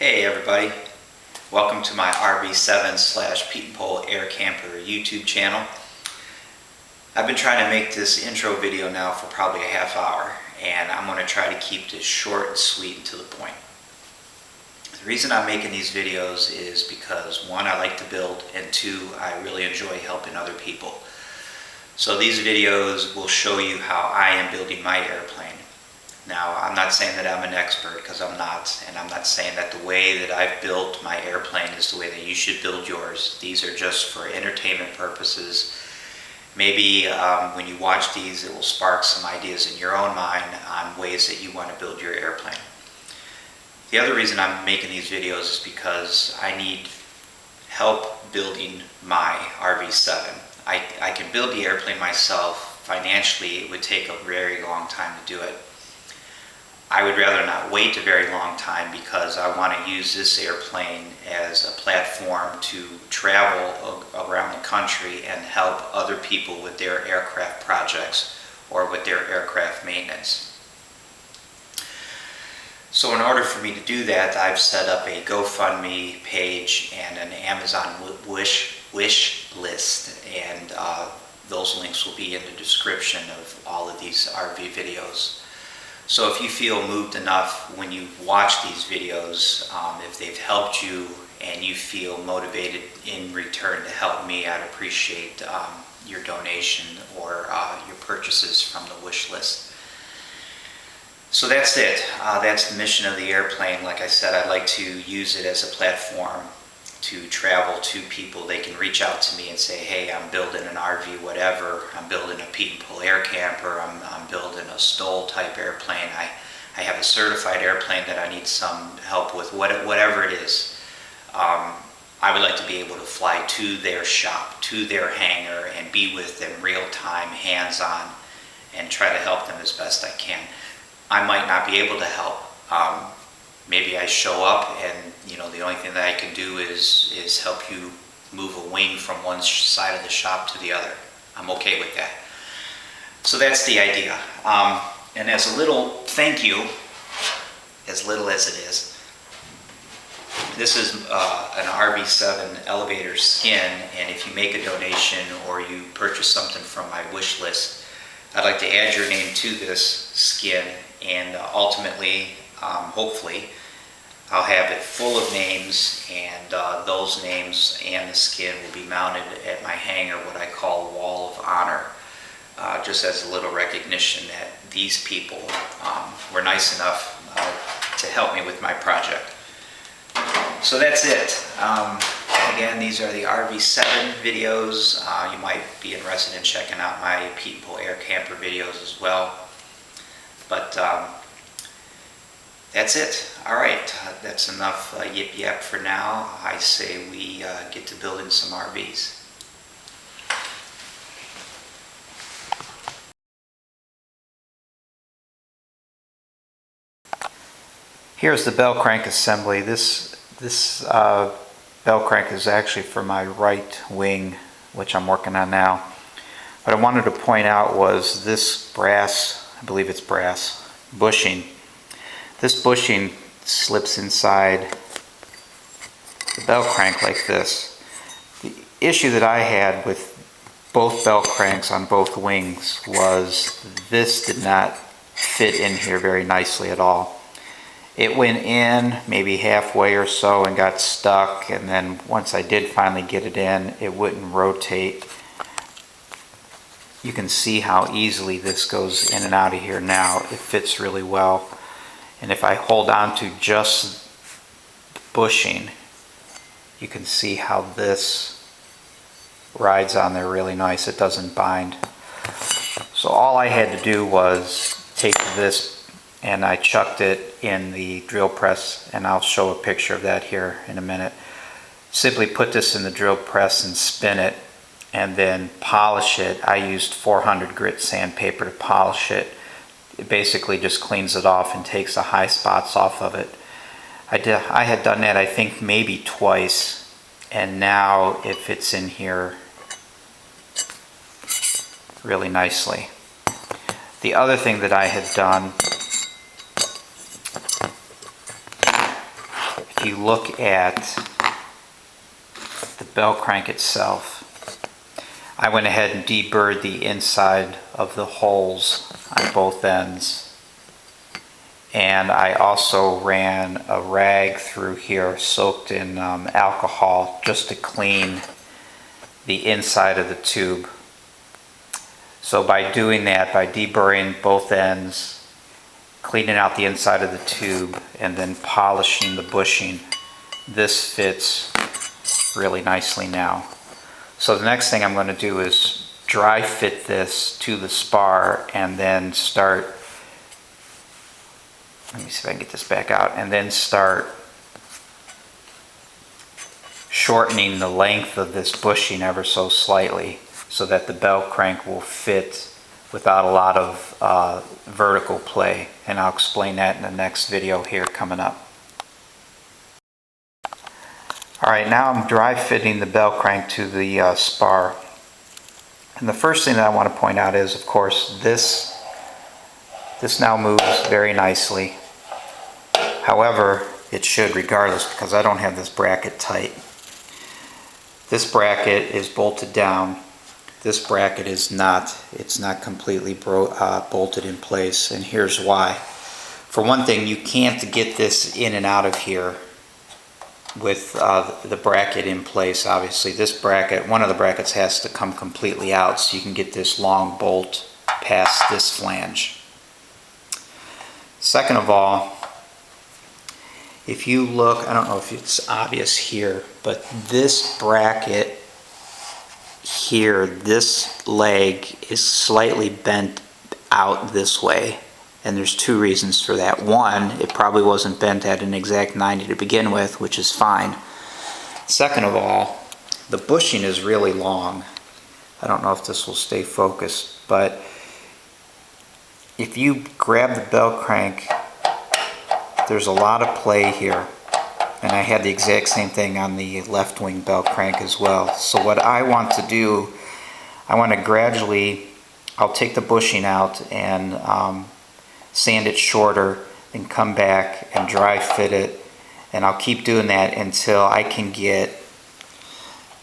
Hey everybody, welcome to my RV7 / Pete and Pole Air Camper YouTube channel. I've been trying to make this intro video now for probably a half hour, and I'm going to try to keep this short and sweet and to the point. The reason I'm making these videos is because one, I like to build, and two, I really enjoy helping other people. So these videos will show you how I am building my airplane. Now, I'm not saying that I'm an expert, because I'm not, and I'm not saying that the way that I've built my airplane is the way that you should build yours. These are just for entertainment purposes. Maybe when you watch these, it will spark some ideas in your own mind on ways that you want to build your airplane. The other reason I'm making these videos is because I need help building my RV7. I can build the airplane myself. Financially, it would take a very long time to do it. I would rather not wait a very long time because I want to use this airplane as a platform to travel around the country and help other people with their aircraft projects or with their aircraft maintenance. So in order for me to do that, I've set up a GoFundMe page and an Amazon wish list, and those links will be in the description of all of these RV videos. So if you feel moved enough when you watch these videos, if they've helped you and you feel motivated in return to help me, I'd appreciate your donation or your purchases from the wish list. So that's it. That's the mission of the airplane. Like I said, I'd like to use it as a platform to travel to people. They can reach out to me and say, hey, I'm building an RV, whatever. I'm building a Pete and Pole air camper. I'm building a Stoll type airplane. I have a certified airplane that I need some help with, whatever it is. I would like to be able to fly to their shop, to their hangar, and be with them real time, hands-on, and try to help them as best I can. I might not be able to help. Maybe I show up and the only thing that I can do is help you move a wing from one side of the shop to the other. I'm okay with that. So that's the idea. And as a little thank you, as little as it is, this is an RV7 elevator skin, and if you make a donation or you purchase something from my wish list, I'd like to add your name to this skin, and ultimately, hopefully, I'll have it full of names, and those names and the skin will be mounted at my hangar, what I call a wall of honor, just as a little recognition that these people were nice enough to help me with my project. So that's it. Again, these are the RV7 videos. You might be interested in checking out my Pete and Pole air camper videos as well. But that's it. All right, that's enough yip yap for now. I say we get to building some RVs. Here's the bell crank assembly. This bell crank is actually for my right wing, which I'm working on now. What I wanted to point out was this brass, I believe it's brass, bushing. This bushing slips inside the bell crank like this. The issue that I had with both bell cranks on both wings was this did not fit in here very nicely at all. It went in maybe halfway or so and got stuck, and then once I did finally get it in, it wouldn't rotate. You can see how easily this goes in and out of here now. It fits really well. And if I hold on to just the bushing, you can see how this rides on there really nice. It doesn't bind. So all I had to do was take this and I chucked it in the drill press, and I'll show a picture of that here in a minute. Simply put this in the drill press and spin it and then polish it. I used 400 grit sandpaper to polish it. It basically just cleans it off and takes the high spots off of it. I had done that I think maybe twice, and now it fits in here really nicely. The other thing that I had done, if you look at the bell crank itself, I went ahead and deburred the inside of the holes on both ends. And I also ran a rag through here soaked in alcohol just to clean the inside of the tube. So by doing that, by deburring both ends, cleaning out the inside of the tube, and then polishing the bushing, this fits really nicely now. So the next thing I'm going to do is dry fit this to the spar and then start, let me see if I can get this back out, and then start shortening the length of this bushing ever so slightly so that the bell crank will fit without a lot of vertical play. And I'll explain that in the next video here coming up. Alright, now I'm dry fitting the bell crank to the spar. And the first thing that I want to point out is, of course, this now moves very nicely. However, it should regardless, because I don't have this bracket tight. This bracket is bolted down. This bracket is not. It's not completely bolted in place, and here's why. For one thing, you can't get this in and out of here with the bracket in place. Obviously, this bracket, one of the brackets has to come completely out so you can get this long bolt past this flange. Second of all, if you look, I don't know if it's obvious here, but this bracket here, this leg is slightly bent out this way. And there's two reasons for that. One, it probably wasn't bent at an exact 90 to begin with, which is fine. Second of all, the bushing is really long. I don't know if this will stay focused, but if you grab the bell crank, there's a lot of play here. And I had the exact same thing on the left wing bell crank as well. So what I want to do, I want to gradually, I'll take the bushing out and sand it shorter, and come back and dry fit it, and I'll keep doing that until I can get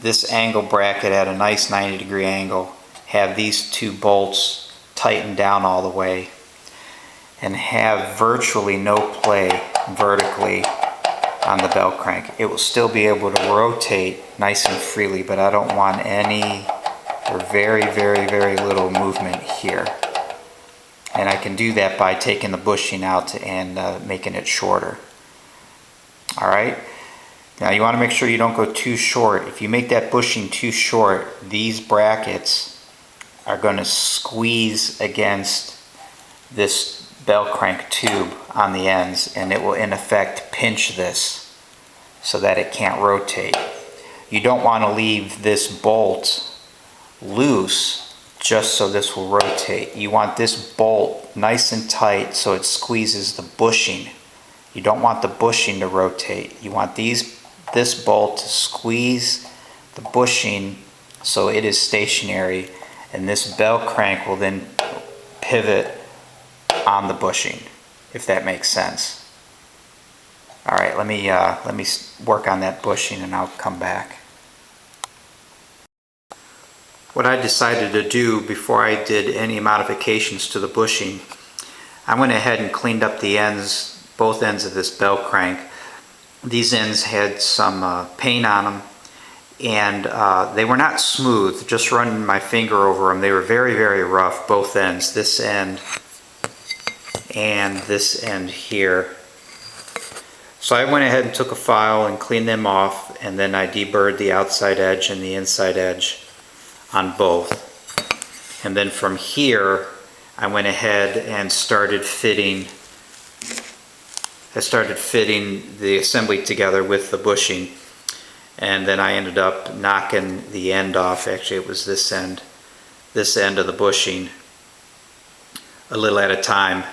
this angle bracket at a nice 90-degree angle, have these two bolts tightened down all the way, and have virtually no play vertically on the bell crank. It will still be able to rotate nice and freely, but I don't want any or very, very, very little movement here. And I can do that by taking the bushing out and making it shorter. Alright, now you want to make sure you don't go too short. If you make that bushing too short, these brackets are going to squeeze against this bell crank tube on the ends, and it will in effect pinch this so that it can't rotate. You don't want to leave this bolt loose just so this will rotate. You want this bolt nice and tight so it squeezes the bushing. You don't want the bushing to rotate. You want this bolt to squeeze the bushing so it is stationary, and this bell crank will then pivot on the bushing, if that makes sense. Alright, let me work on that bushing and I'll come back. What I decided to do before I did any modifications to the bushing, I went ahead and cleaned up the ends, both ends of this bell crank. These ends had some paint on them, and they were not smooth. Just running my finger over them, they were very, very rough, both ends, this end and this end here. So I went ahead and took a file and cleaned them off, and then I deburred the outside edge and the inside edge on both. And then from here I went ahead and started fitting the assembly together with the bushing, and then I ended up knocking the end off. Actually, it was this end of the bushing, a little at a time,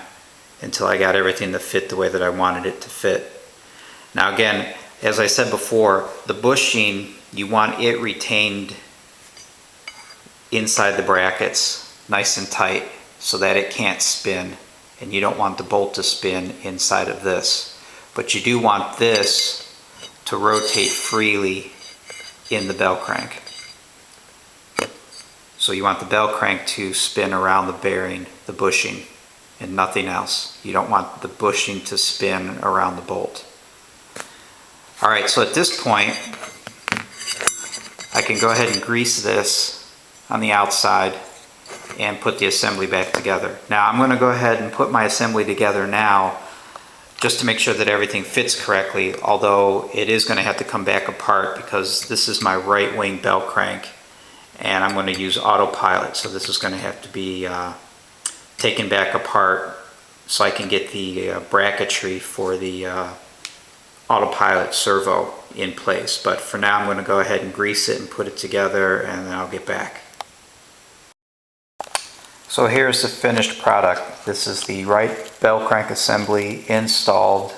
until I got everything to fit the way that I wanted it to fit. Now again, as I said before, the bushing, you want it retained inside the brackets nice and tight so that it can't spin, and you don't want the bolt to spin inside of this, but you do want this to rotate freely in the bell crank. So you want the bell crank to spin around the bearing, the bushing, and nothing else. You don't want the bushing to spin around the bolt. All right, so at this point, I can go ahead and grease this on the outside and put the assembly back together. Now I'm going to go ahead and put my assembly together now just to make sure that everything fits correctly, although it is going to have to come back apart because this is my right wing bell crank and I'm going to use autopilot, so this is going to have to be taken back apart so I can get the bracketry for the autopilot servo in place. But for now I'm going to go ahead and grease it and put it together, and then I'll get back. So here's the finished product. This is the right bell crank assembly installed.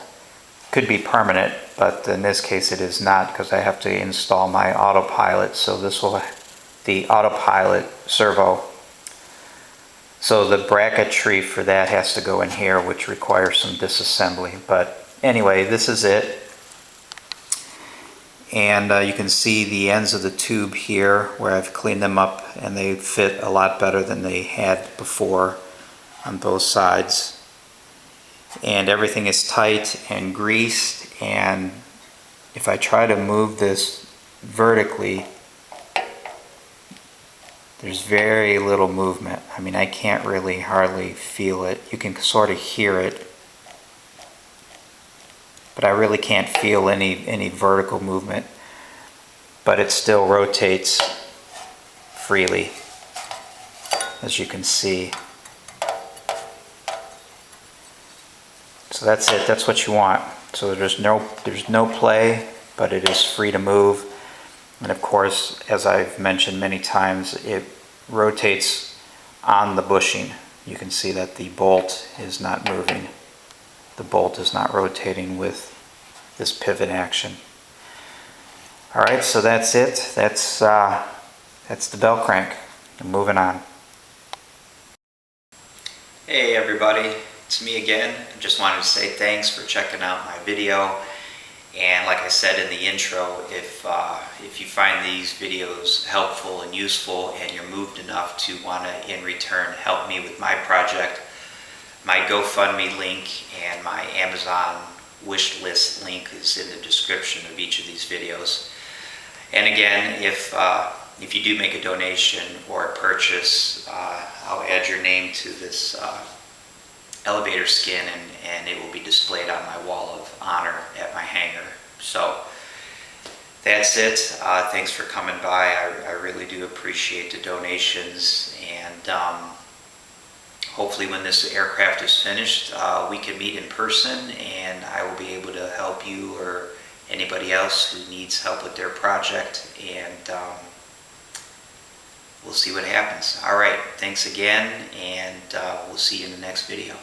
Could be permanent, but in this case it is not because I have to install my autopilot. So this will, the autopilot servo. So the bracketry for that has to go in here, which requires some disassembly. But anyway, this is it. And you can see the ends of the tube here where I've cleaned them up, and they fit a lot better than they had before on both sides. And everything is tight and greased, and if I try to move this vertically, there's very little movement. I mean, I can't really hardly feel it. You can sort of hear it, but I really can't feel any vertical movement. But it still rotates freely, as you can see. So that's it. That's what you want. So there's no play, but it is free to move. And of course, as I've mentioned many times, it rotates on the bushing. You can see that the bolt is not moving. The bolt is not rotating with this pivot action. All right, so that's it. That's the bell crank. I'm moving on. Hey everybody, it's me again. I just wanted to say thanks for checking out my video. And like I said in the intro, if you find these videos helpful and useful and you're moved enough to want to in return help me with my project, my GoFundMe link and my Amazon wish list link is in the description of each of these videos. And again, if you do make a donation or a purchase, I'll add your name to this elevator skin, and it will be displayed on my wall of honor at my hangar. So that's it. Thanks for coming by. I really do appreciate the donations, and hopefully when this aircraft is finished, we can meet in person and I will be able to help you or anybody else who needs help with their project, and we'll see what happens. All right, thanks again, and we'll see you in the next video.